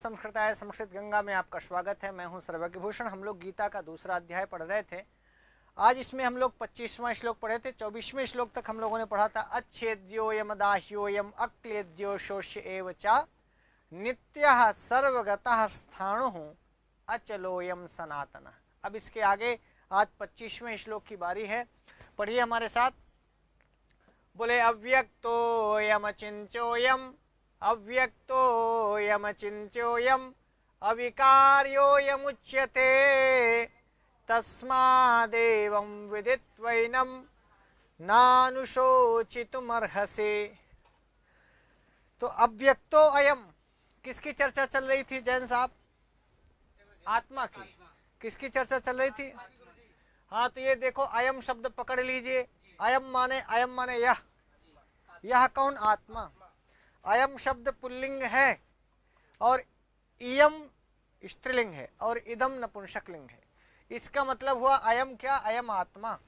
संस्कृताय संस्कृत गंगा में आपका स्वागत है। मैं हूं सर्वज्ञ भूषण। हम लोग गीता का दूसरा अध्याय पढ़ रहे थे। आज इसमें हम लोग 25वां श्लोक पढ़े थे। 24वें श्लोक तक हम लोगों ने पढ़ा था अच्छेद्यो यमदाह्योयम अक्लेद्यो शोष्य एव च नित्यः सर्वगतः स्थाणुः अचलोयम सनातन। अब इसके आगे आज 25वें श्लोक की बारी है। पढ़िए हमारे साथ। बोले अव्यक्तो यमचिंचोयम अव्यक्तोऽयमचिन्त्योऽयम् अविकार्योऽयमुच्यते तस्मादेवं विदित्वैनं नानुशोचितुमर्हसि। तो अव्यक्तो अयम किसकी चर्चा चल रही थी जैन साहब? आत्मा की। किसकी चर्चा चल रही थी? हाँ, तो ये देखो अयम शब्द पकड़ लीजिए। अयम माने यह कौन? आत्मा। अयम शब्द पुल्लिंग है और इयम स्त्रीलिंग है और इदम नपुंसकलिंग है। इसका मतलब हुआ अयम क्या? अयम आत्मा।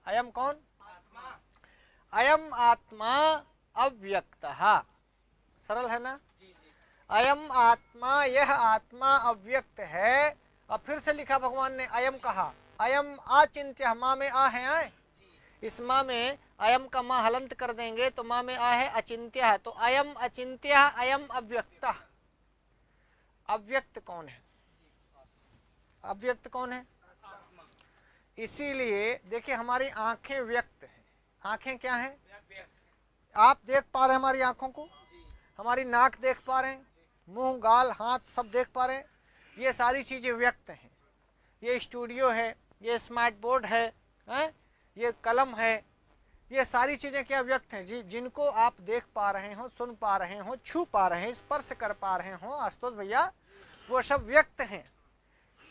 अयम कौन? आत्मा। अयम आत्मा अव्यक्तः। सरल है ना? अयम आत्मा, यह आत्मा अव्यक्त है। और फिर से लिखा भगवान ने, अयम कहा। अयम अचिंत्य, माँ में आ है आए। इस माँ में अयम का माँ हलंत कर देंगे तो माँ में आ है अचिंत्य है। तो अयम अचिंत्य, अयम अव्यक्त। अव्यक्त कौन है? अव्यक्त कौन है? इसीलिए देखिए हमारी आंखें व्यक्त हैं। आंखें क्या हैं? आप देख पा रहे हैं हमारी आंखों को? हमारी नाक देख पा रहे हैं, मुंह गाल हाथ सब देख पा रहे हैं। ये सारी चीजें व्यक्त हैं। ये स्टूडियो है, ये स्मार्ट बोर्ड है, ये कलम है। ये सारी चीजें क्या व्यक्त हैं जी? जिनको आप देख पा रहे हो, सुन पा रहे हो, छू पा रहे हैं, स्पर्श कर पा रहे हो आशुतोष भैया, वो सब व्यक्त हैं।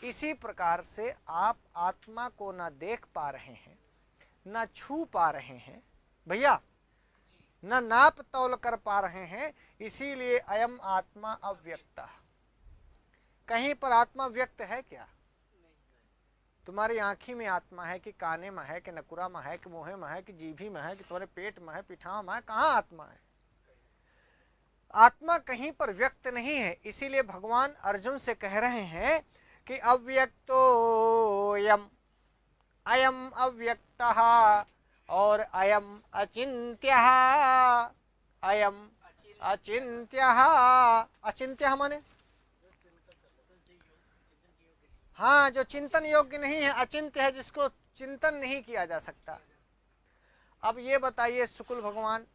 इसी प्रकार से आप आत्मा को ना देख पा रहे हैं, ना छू पा रहे हैं भैया, ना नाप तौल कर पा रहे हैं। इसीलिए अयम आत्मा अव्यक्त। कहीं पर आत्मा व्यक्त है क्या? तुम्हारी आंखी में आत्मा है कि काने में है कि नकुरा में है कि मुंह में है कि जीभी में है कि तुम्हारे पेट में है, पिठाव में है? कहाँ आत्मा है? आत्मा कहीं पर व्यक्त नहीं है। इसीलिए भगवान अर्जुन से कह रहे हैं कि अव्यक्तोऽयम्, अयम अव्यक्तः और अयम अचिन्त्यः। अयम अचिन्त्यः। अचिन्त्यः माने हाँ, जो चिंतन योग्य नहीं है, अचिंत्य है, जिसको चिंतन नहीं किया जा सकता। अब ये बताइए शुक्ल भगवान,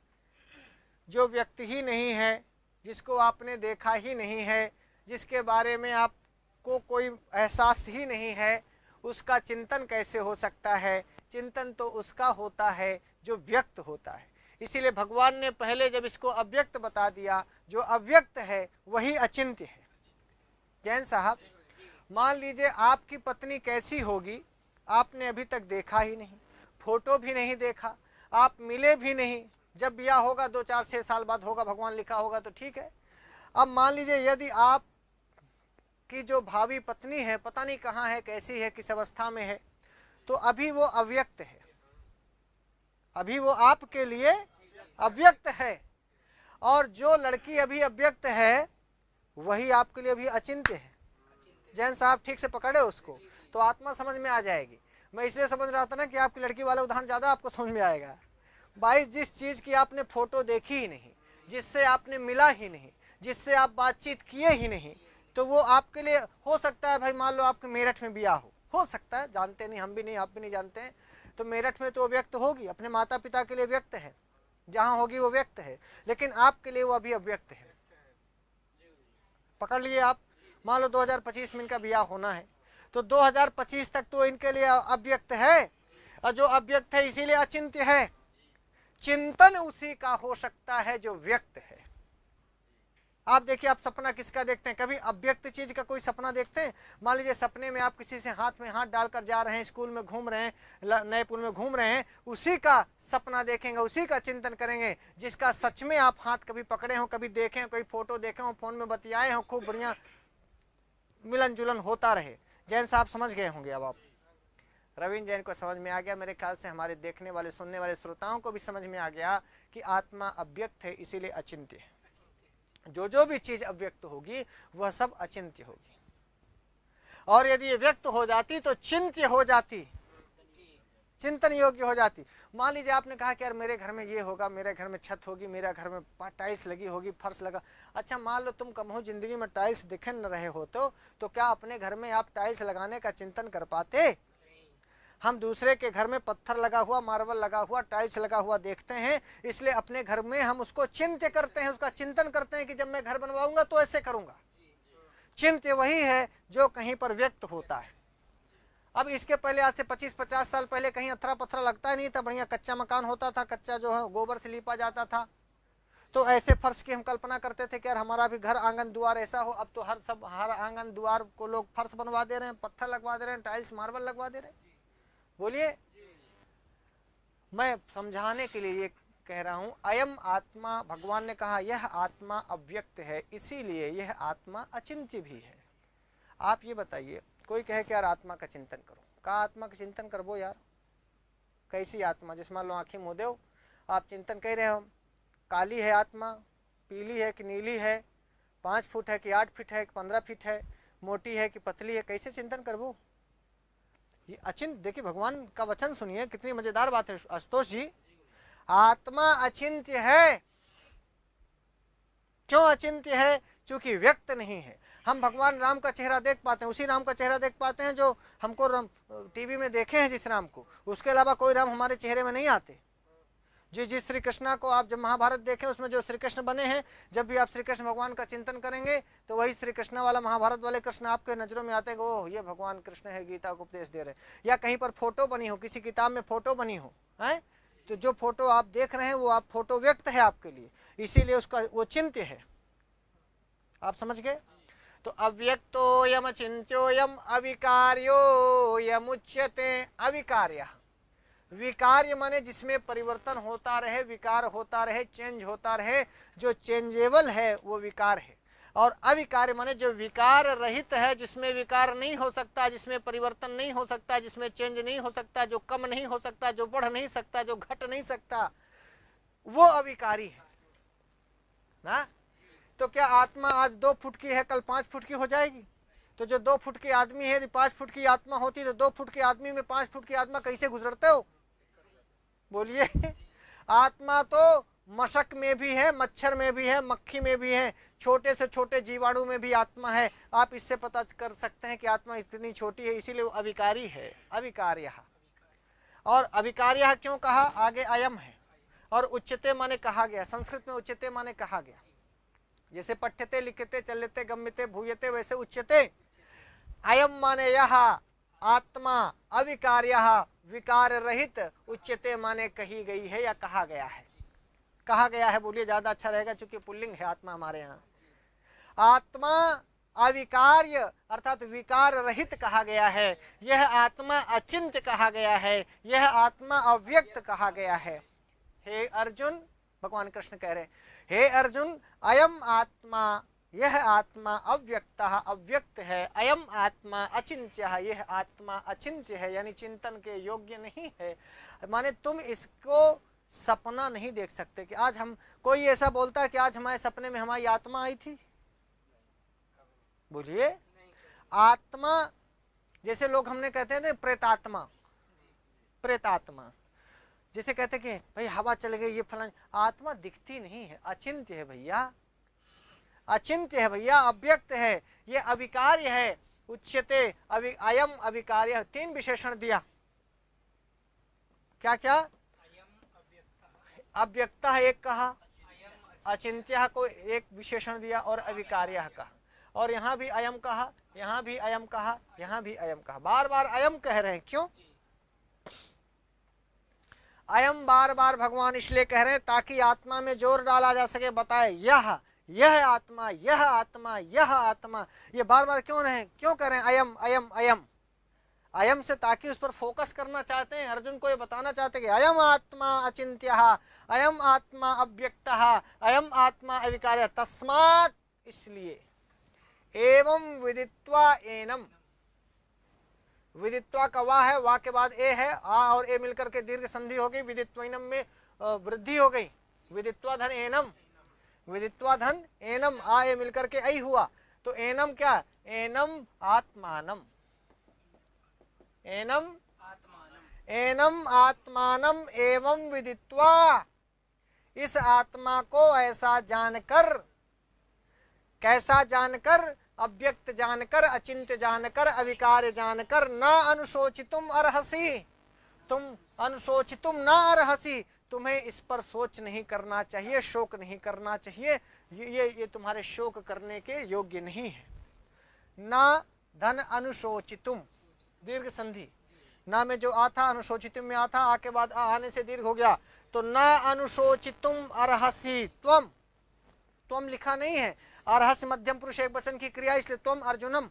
जो व्यक्ति ही नहीं है, जिसको आपने देखा ही नहीं है, जिसके बारे में आपको कोई एहसास ही नहीं है, उसका चिंतन कैसे हो सकता है? चिंतन तो उसका होता है जो व्यक्त होता है। इसीलिए भगवान ने पहले जब इसको अव्यक्त बता दिया, जो अव्यक्त है वही अचिंत्य है। जैन साहब, मान लीजिए आपकी पत्नी कैसी होगी आपने अभी तक देखा ही नहीं, फोटो भी नहीं देखा, आप मिले भी नहीं। जब ब्याह होगा 2 4 6 साल बाद होगा, भगवान लिखा होगा तो ठीक है। अब मान लीजिए यदि आप की जो भावी पत्नी है पता नहीं कहाँ है, कैसी है, किस अवस्था में है, तो अभी वो अव्यक्त है। अभी वो आपके लिए अव्यक्त है। और जो लड़की अभी अव्यक्त है वही आपके लिए अभी अचिंत्य है। जैन साहब ठीक से पकड़े उसको तो आत्मा समझ में आ जाएगी। मैं इसलिए समझ रहा था ना कि आपकी लड़की वाला उदाहरण ज्यादा आपको समझ में आएगा। भाई, जिस चीज की आपने फोटो देखी ही नहीं, जिससे आपने मिला ही नहीं, जिससे आप बातचीत किए ही नहीं, तो वो आपके लिए हो सकता है। भाई मान लो आपके मेरठ में ब्याह हो सकता है, जानते नहीं, हम भी नहीं, आप भी नहीं जानते हैं, तो मेरठ में तो व्यक्त होगी, अपने माता पिता के लिए व्यक्त है, जहां होगी वो व्यक्त है, लेकिन आपके लिए वो अभी अव्यक्त है। पकड़ लिए आप। मान लो 2025 में इनका ब्याह होना है, तो 2025 तक तो इनके लिए अव्यक्त है, और जो अव्यक्त है इसीलिए अचिंत्य है। चिंतन उसी का हो सकता है जो व्यक्त है। आप देखिए, आप सपना किसका देखते हैं? कभी अव्यक्त चीज का कोई सपना देखते हैं? मान लीजिए सपने में आप किसी से हाथ में हाथ डालकर जा रहे हैं, स्कूल में घूम रहे हैं, नए पुल में घूम रहे हैं, उसी का सपना देखेंगे, उसी का चिंतन करेंगे जिसका सच में आप हाथ कभी पकड़े हो, कभी देखे हो, कोई फोटो देखे हो, फोन में बतियाए हो, खूब बढ़िया मिलन जुलन होता रहे। जैन साहब समझ गए होंगे। अब आप रविंद्र जैन को समझ में आ गया, मेरे ख्याल से हमारे देखने वाले सुनने वाले श्रोताओं को भी समझ में आ गया कि आत्मा अव्यक्त है, इसीलिए अचिंत्य है। जो जो भी चीज अव्यक्त होगी वह सब अचिंत्य होगी, और यदि ये व्यक्त हो जाती तो चिंत्य हो जाती, चिंतन योग्य हो जाती। मान लीजिए आपने कहा कि यार मेरे घर में ये होगा, मेरे घर में छत होगी, मेरे घर में टाइल्स लगी होगी, फर्श लगा। अच्छा मान लो तुम कम हो जिंदगी में टाइल्स दिख न रहे हो तो क्या अपने घर में आप टाइल्स लगाने का चिंतन कर पाते? हम दूसरे के घर में पत्थर लगा हुआ, मार्बल लगा हुआ, टाइल्स लगा हुआ देखते हैं, इसलिए अपने घर में हम उसको चिंत्य करते हैं, उसका चिंतन करते हैं कि जब मैं घर बनवाऊंगा तो ऐसे करूंगा। चिंत्य वही है जो कहीं पर व्यक्त होता है। अब इसके पहले आज से 25-50 साल पहले कहीं अथरा पथरा लगता ही नहीं था, बढ़िया कच्चा मकान होता था, कच्चा जो है गोबर से लीपा जाता था, तो ऐसे फर्श की हम कल्पना करते थे कि यार हमारा भी घर आंगन द्वार ऐसा हो। अब तो हर आंगन द्वार को लोग फर्श बनवा दे रहे हैं, पत्थर लगवा दे रहे हैं, टाइल्स मार्बल लगवा दे रहे हैं। बोलिए, मैं समझाने के लिए ये कह रहा हूं, अयम आत्मा, भगवान ने कहा यह आत्मा अव्यक्त है, इसीलिए यह आत्मा अचिंत्य भी है। आप ये बताइए, कोई कहे कि यार आत्मा का चिंतन करो, कहा आत्मा का चिंतन करबो यार, कैसी आत्मा? जिस मान लो आंखें मुँह दो, आप चिंतन कह रहे हो काली है आत्मा, पीली है कि नीली है, 5 फुट है कि 8 फीट है कि 15 फीट है, मोटी है कि पतली है, कैसे चिंतन करबो? ये अचिंत्य। देखिए भगवान का वचन सुनिए, कितनी मजेदार बात है आशुतोष जी। आत्मा अचिंत्य है। क्यों अचिंत्य है? क्योंकि व्यक्त नहीं है। हम भगवान राम का चेहरा देख पाते हैं, उसी राम का चेहरा देख पाते हैं जो हमको टीवी में देखे हैं, जिस राम को, उसके अलावा कोई राम हमारे चेहरे में नहीं आते। जिस श्री कृष्णा को आप जब महाभारत देखें, उसमें जो श्री कृष्ण बने हैं, जब भी आप श्री कृष्ण भगवान का चिंतन करेंगे तो वही श्री कृष्ण वाला, महाभारत वाले कृष्ण आपके नजरों में आते हैं, ओह ये भगवान कृष्ण है, गीता को उपदेश दे रहे हैं। या कहीं पर फोटो बनी हो, किसी किताब में फोटो बनी हो, है तो जो फोटो आप देख रहे हैं वो आप फोटो व्यक्त है आपके लिए, इसीलिए उसका वो चिंत्य है। आप समझ गए? तो अव्यक्तो यम चिंत्यो यम अविकार्यो यमुच्यते। अविकार्य, विकार्य माने जिसमें परिवर्तन होता रहे, विकार होता रहे, चेंज होता रहे, जो चेंजेबल है वो विकार है। और अविकार्य माने जो विकार रहित है, जिसमें विकार नहीं हो सकता, जिसमें परिवर्तन नहीं हो सकता, जिसमें चेंज नहीं हो सकता, जो कम नहीं हो सकता, जो बढ़ नहीं सकता, जो घट नहीं सकता, वो अविकारी है ना। तो क्या आत्मा आज 2 फुट की है, कल 5 फुट की हो जाएगी? तो जो 2 फुट की आदमी है, 5 फुट की आत्मा होती तो 2 फुट की आदमी में 5 फुट की आत्मा कैसे गुजरते हो? बोलिए। आत्मा तो मशक में भी है, मच्छर में भी है, मक्खी में भी है, छोटे से छोटे जीवाणु में भी आत्मा है। आप इससे पता कर सकते हैं कि आत्मा इतनी छोटी है, इसीलिए वो अविकारी है। अविकार्य। और अविकार्य क्यों कहा? आगे अयम है, और उच्चते माने कहा गया, संस्कृत में उच्चते माने कहा गया। जैसे पठ्यते, लिखते, चलते, गम्यते, भूयते, वैसे उच्चते। अयम माने यह आत्मा अविकार्य, विकार रहित, उच्चते माने कही गई है या कहा गया है। कहा गया है बोलिए, ज्यादा अच्छा रहेगा, क्योंकि पुल्लिंग है आत्मा हमारे यहाँ। आत्मा अविकार्य अर्थात विकार रहित कहा गया है, यह आत्मा अचिंत्य कहा गया है, यह आत्मा अव्यक्त कहा गया है। हे अर्जुन, भगवान कृष्ण कह रहे, हे अर्जुन, अयम आत्मा, यह आत्मा अव्यक्त अव्यक्त है, अयम आत्मा अचिंत्य, यह आत्मा अचिंत्य है, यानी चिंतन के योग्य नहीं है। माने तुम इसको सपना नहीं देख सकते कि आज हम, कोई ऐसा बोलता है कि आज हमारे सपने में हमारी आत्मा आई थी? बोलिए। आत्मा, जैसे लोग हमने कहते हैं प्रेतात्मा, प्रेतात्मा, जैसे कहते कि भाई हवा चल गई, ये फलान, आत्मा दिखती नहीं है, अचिंत्य है भैया, अचिंत्य है भैया, अव्यक्त है, ये अविकार्य है। उच्यते अयम अविकार्य, 3 विशेषण दिया। क्या क्या? अव्यक्त एक कहा, अचिंत्य को एक विशेषण दिया, और अविकार्य कहा, और यहाँ भी अयम कहा, यहाँ भी अयम कहा, यहाँ भी अयम कहा। बार बार अयम कह रहे हैं, क्यों अयम बार बार भगवान इसलिए कह रहे हैं ताकि आत्मा में जोर डाला जा सके, बताए यह आत्मा, यह आत्मा, यह आत्मा, ये बार बार क्यों रहे, क्यों कह रहे हैं अयम अयम अयम अयम से, ताकि उस पर फोकस करना चाहते हैं, अर्जुन को ये बताना चाहते हैं कि अयम आत्मा अचिंत्यः, अयम आत्मा अव्यक्तः, अयम आत्मा अविकार्यः, तस्मात्, इसलिए, एवं विदित्वा एनम, विदित्वा का वाह है, वाह के बाद ए है, आ और ए मिलकर के दीर्घ संधि हो गई, विदित्वैनम में वृद्धि हो गई, विदित्वा धन एनम, विदित्वा धन एनम, आ ए मिलकर के ऐ हुआ, तो एनम क्या, एनम आत्मानम, एनम एनम आत्मानम एवं विदित्वा, इस आत्मा को ऐसा जानकर, कैसा जानकर, अव्यक्त जानकर, अचिंत्य जानकर, अविकार जानकर, न अनुशोचितुम अर्हसि, तुम अनुशोचितुम न अर्हसि, तुम्हें इस पर सोच नहीं करना चाहिए, शोक नहीं करना चाहिए, ये तुम्हारे शोक करने के योग्य नहीं है। न धन अनुशोचितुम, दीर्घ संधि, ना में जो आ था अनुशोचितुम में आ था, आ के बाद आने से दीर्घ हो गया, तो न अनुशोचितुम अर्हसि, त्वम, त्वम लिखा नहीं है, अर्हसि मध्यम पुरुष एक वचन की क्रिया, इसलिए त्वम अर्जुनम,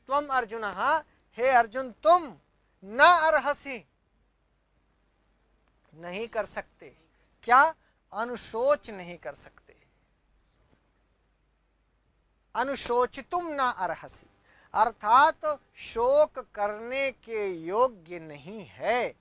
त्वम अर्जुन, हे अर्जुन तुम न अर्हसि, नहीं कर सकते, क्या, अनुशोच नहीं कर सकते, अनुशोचितुम न अर्हसि, अर्थात शोक करने के योग्य नहीं है,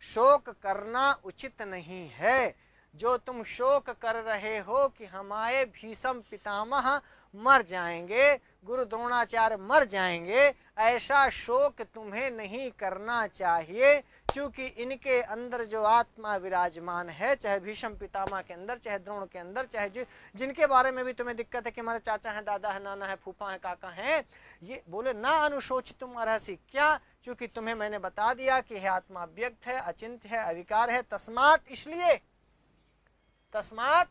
शोक करना उचित नहीं है। जो तुम शोक कर रहे हो कि हमारे भीष्म पितामह मर जाएंगे, गुरु द्रोणाचार्य मर जाएंगे, ऐसा शोक तुम्हें नहीं करना चाहिए, क्योंकि इनके अंदर जो आत्मा विराजमान है, चाहे भीष्म पितामह के अंदर, चाहे द्रोण के अंदर, चाहे जिनके बारे में भी तुम्हें दिक्कत है कि हमारे चाचा है, दादा है, नाना है, फूफा है, काका है, ये बोले ना अनुशोचितुम अर्हसि, क्या, क्योंकि तुम्हें मैंने बता दिया कि यह आत्मा अव्यक्त है, अचिंत्य है, अविकार है, तस्मात, इसलिए, तस्मात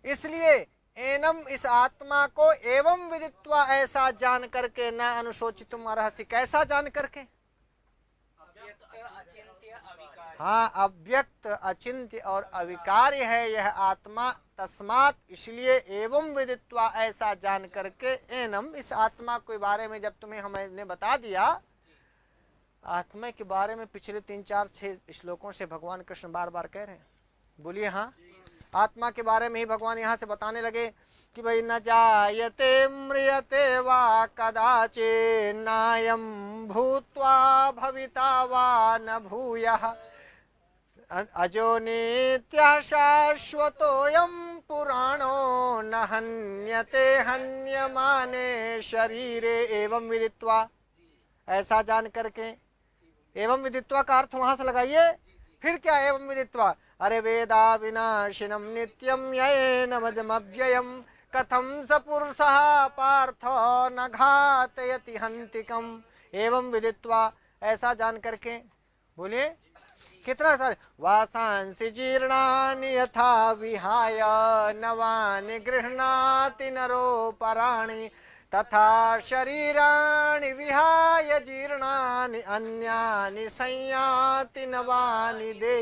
इसलिए, एनम इस आत्मा को एवं विदित्वा ऐसा जान करके, न अनुशोचितुम अर्हसि, कैसा जान करके, हाँ अव्यक्त, अचिंत्य और अविकार्य है यह आत्मा, तस्मात इसलिए, एवं विदित्वा ऐसा जान करके, एनम इस आत्मा के बारे में जब तुम्हें हमने बता दिया, आत्मा के बारे में पिछले 3, 4, 6 श्लोकों से भगवान कृष्ण बार बार कह रहे हैं, बोलिए हाँ, आत्मा के बारे में ही भगवान यहाँ से बताने लगे कि भाई न जायते म्रियते वा कदाचित् नायं भूत्वा भविता वा न भूयः अजो नित्यः शाश्वतोऽयं पुराणो न हन्यते हन्यमाने शरीरे, एवं विदित्वा ऐसा जान करके, एवं विदित्वा का अर्थ वहां से लगाइए, फिर क्या एवं विदित्वा, अरे वेदा विनाशिनम नित्यम येनमजमव्ययम कथम स पुरुषः पार्थ न घातयति हन्तिकम, एवं विदित्वा ऐसा जान करके, बोलिए कितना सारे, वासांसि जीर्णानि यथा विहाय नवानि गृह्णाति नरो पराणि तथा शरीराणि विहाय जीर्णानि अन्यानि संयाति नवानि दे,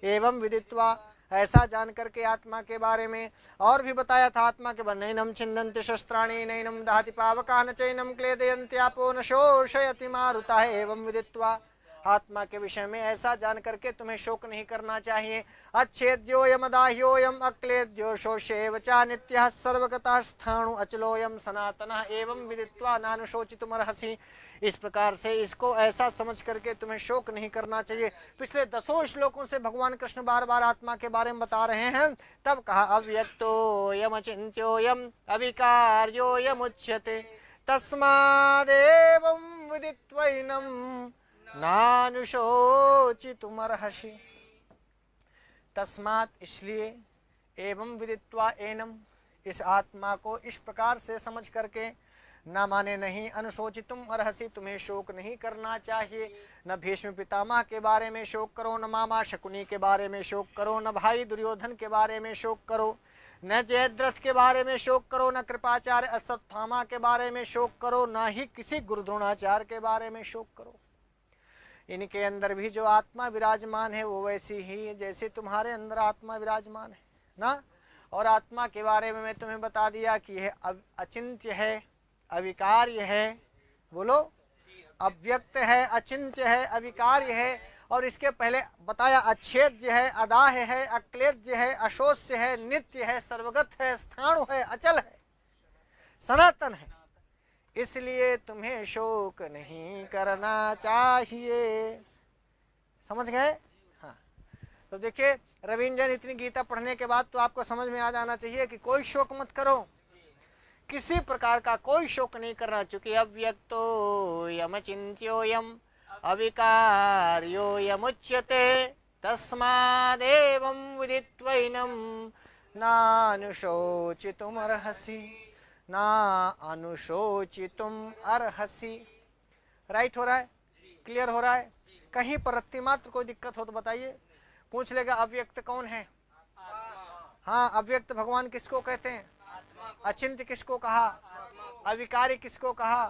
एवं विदित्वा ऐसा जान करके आत्मा के बारे में और भी बताया था, आत्मा के बारे में, नैनम छिन्दन्ति शस्त्राणि नैनम दहति पावकाः न चैनम क्लेदयन्त्यापो न शोषयति मारुतः, एवं विदित्वा आत्मा के विषय में ऐसा जान करके तुम्हें शोक नहीं करना चाहिए। अच्छेद्योयम अदाह्योयम अक्लेद्यो शोषेव च नित्यः सर्वगतः स्थाणु अचलोयम सनातनः, एवं विदित्वा नानुशोचितुमर्हसि, इस प्रकार से इसको ऐसा समझ करके तुम्हें शोक नहीं करना चाहिए। पिछले 10 श्लोकों से भगवान कृष्ण बार बार आत्मा के बारे में बता रहे हैं, तब कहा अव्यक्तोयम अचिन्त्योयम अविकार्योयम उच्यते तस्मादेवं विदित्वैनं नानुशोचितुमर्हसि, तस्मात इसलिए, एवं विदित्वा एनम इस आत्मा को इस प्रकार से समझ करके, न माने नहीं अनुशोचितुम अर्हसि तुम्हें शोक नहीं करना चाहिए, न भीष्म पितामह के बारे में शोक करो, न मामा शकुनी के बारे में शोक करो, न भाई दुर्योधन के बारे में शोक करो, न जयद्रथ के बारे में शोक करो, न कृपाचार्य अश्वत्थामा के बारे में शोक करो, न ही किसी गुरु द्रोणाचार्य के बारे में शोक करो। इनके अंदर भी जो आत्मा विराजमान है वो वैसी ही है जैसे तुम्हारे अंदर आत्मा विराजमान है ना। और आत्मा के बारे में मैं तुम्हें बता दिया कि यह अचिंत्य है, अविकार्य है, बोलो अव्यक्त है, अचिंत्य है, अविकार्य है, और इसके पहले बताया अच्छेद्य है, अदाह्य है, अक्लेद्य है, अशोष्य है, नित्य है, सर्वगत है, स्थाणु है, अचल है, सनातन है, इसलिए तुम्हें शोक नहीं करना चाहिए। समझ गए? हाँ, तो देखिए रविंजन, इतनी गीता पढ़ने के बाद तो आपको समझ में आ जाना चाहिए कि कोई शोक मत करो, किसी प्रकार का कोई शोक नहीं करना, चूंकि अव्यक्तो यम चिंत्यो यम अविकार्यो यमुच्यते तस्मादेवं विदित्वैनं नानुशोचितुम् अर्हसि, ना अनुशोचितुम् अर्हसि। राइट हो रहा है, क्लियर हो रहा है? कहीं पर रत्ती मात्र कोई दिक्कत हो तो बताइए। पूछ लेगा अव्यक्त कौन है? हाँ, अव्यक्त भगवान किसको कहते हैं? अचिंत्य किसको कहा? अविकारी किसको कहा?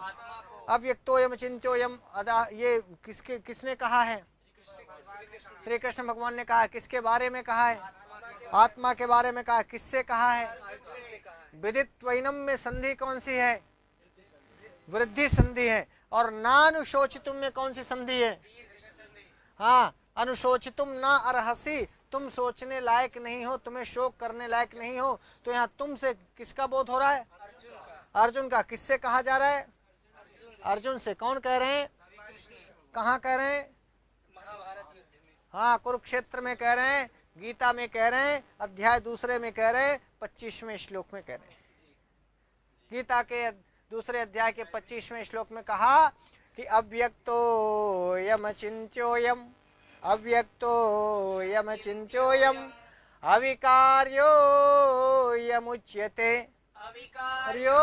अव्यक्तोयम चिंत्योयम अदा, ये किसने कहा है? श्री कृष्ण भगवान ने कहा। किसके बारे में कहा है? आत्मा के बारे में कहा। किससे कहा है? विदित्वैनम में संधि कौन सी है? वृद्धि संधि है। और नानुशोचितुम में कौन सी संधि है? हाँ, अनुशोचितुम ना अर्हसि, तुम सोचने लायक नहीं हो, तुम्हें शोक करने लायक नहीं हो। तो यहाँ तुमसे किसका बोध हो रहा है? अर्जुन का। किससे कहा जा रहा है? अर्जुन से। कौन कह रहे हैं? कहाँ कह रहे हैं? हाँ, कुरुक्षेत्र में कह रहे हैं, गीता में कह रहे हैं, अध्याय दूसरे में कह रहे हैं, 25वें श्लोक में कह रहे हैं। गीता के दूसरे अध्याय के 25वें श्लोक में कहा कि अव्यक्तो यम चिंत्योयम, अव्यक्तो यम चिंत्योयम अविकार्यो यमुच्यते, अविकार्यो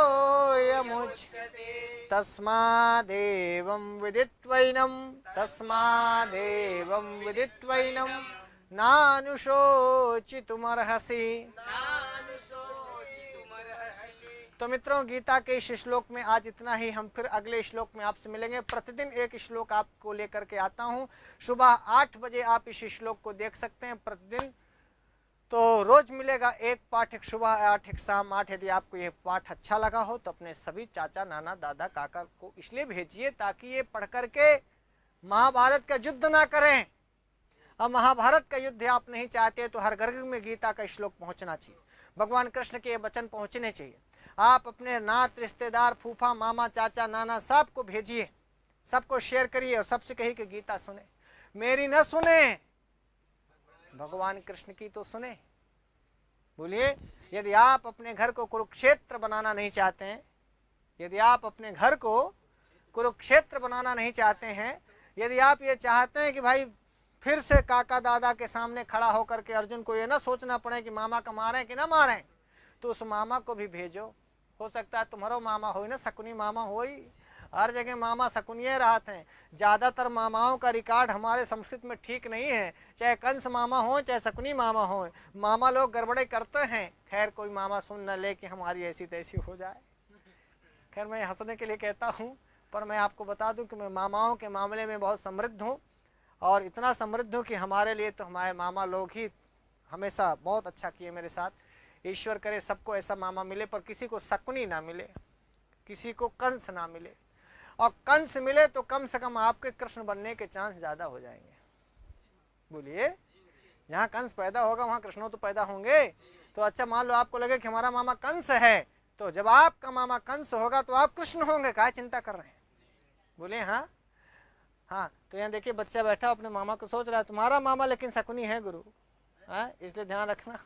यमुच्यते तस्मादेवं विदित्वैनं, तस्मादेवं विदित्वैनं नानुशोचितुमर्हसि। तो मित्रों, गीता के इस श्लोक में आज इतना ही। हम फिर अगले श्लोक में आपसे मिलेंगे। प्रतिदिन एक श्लोक आपको लेकर के आता हूं। सुबह 8 बजे आप इस श्लोक को देख सकते हैं प्रतिदिन। तो रोज मिलेगा एक पाठ, एक सुबह 8, एक शाम 8। यदि आपको ये पाठ अच्छा लगा हो तो अपने सभी चाचा, नाना, दादा, काका को इसलिए भेजिए ताकि ये पढ़ करके महाभारत का युद्ध ना करें। अब महाभारत का युद्ध आप नहीं चाहते तो हर घर में गीता का श्लोक पहुंचना चाहिए, भगवान कृष्ण के वचन पहुंचने चाहिए। आप अपने नात, रिश्तेदार, फूफा, मामा, चाचा, नाना सबको भेजिए, सबको शेयर करिए और सबसे कहिए कि गीता सुने। मेरी न सुने, भगवान कृष्ण की तो सुने। बोलिए, यदि आप अपने घर को कुरुक्षेत्र बनाना नहीं चाहते हैं, यदि आप अपने घर को कुरुक्षेत्र बनाना नहीं चाहते हैं, यदि आप ये चाहते हैं कि भाई फिर से काका दादा के सामने खड़ा होकर के अर्जुन को ये ना सोचना पड़े कि मामा का मारें कि ना मारें, तो उस मामा को भी भेजो। हो सकता है तुम्हारो मामा हो ना, शकुनी मामा हो ही। हर जगह मामा शकुनिये रहते हैं। ज़्यादातर मामाओं का रिकॉर्ड हमारे संस्कृत में ठीक नहीं है, चाहे कंस मामा हो चाहे शकुनी मामा हो, मामा लोग गड़बड़े करते हैं। खैर, कोई मामा सुन न ले कि हमारी ऐसी तैसी हो जाए। खैर, मैं हंसने के लिए कहता हूँ, पर मैं आपको बता दूं कि मैं मामाओं के मामले में बहुत समृद्ध हूँ, और इतना समृद्ध हूँ कि हमारे लिए तो हमारे मामा लोग ही हमेशा बहुत अच्छा किए मेरे साथ। ईश्वर करे सबको ऐसा मामा मिले, पर किसी को शकुनी ना मिले, किसी को कंस ना मिले। और कंस मिले तो कम से कम आपके कृष्ण बनने के चांस ज्यादा हो जाएंगे। बोलिए, जहाँ कंस पैदा होगा वहाँ कृष्ण तो पैदा होंगे। तो अच्छा, मान लो आपको लगे कि हमारा मामा कंस है, तो जब आपका मामा कंस होगा तो आप कृष्ण होंगे। क्या चिंता कर रहे हैं? बोले हाँ हाँ। तो यहाँ देखिए, बच्चा बैठा अपने मामा को सोच रहा है तुम्हारा मामा लेकिन शकुनी है गुरु, हाँ, इसलिए ध्यान रखना।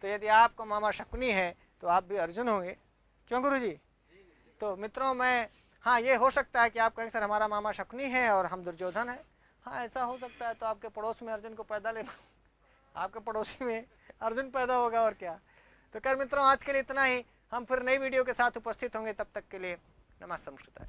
तो यदि आपका मामा शकुनी है तो आप भी अर्जुन होंगे। क्यों गुरु जी? तो मित्रों, मैं हाँ, ये हो सकता है कि आप कहें सर हमारा मामा शकुनी है और हम दुर्योधन है। हाँ, ऐसा हो सकता है। तो आपके पड़ोस में अर्जुन को पैदा लेना, आपके पड़ोसी में अर्जुन पैदा होगा, और क्या। तो खैर मित्रों, आज के लिए इतना ही। हम फिर नई वीडियो के साथ उपस्थित होंगे। तब तक के लिए नमः संस्कृताय।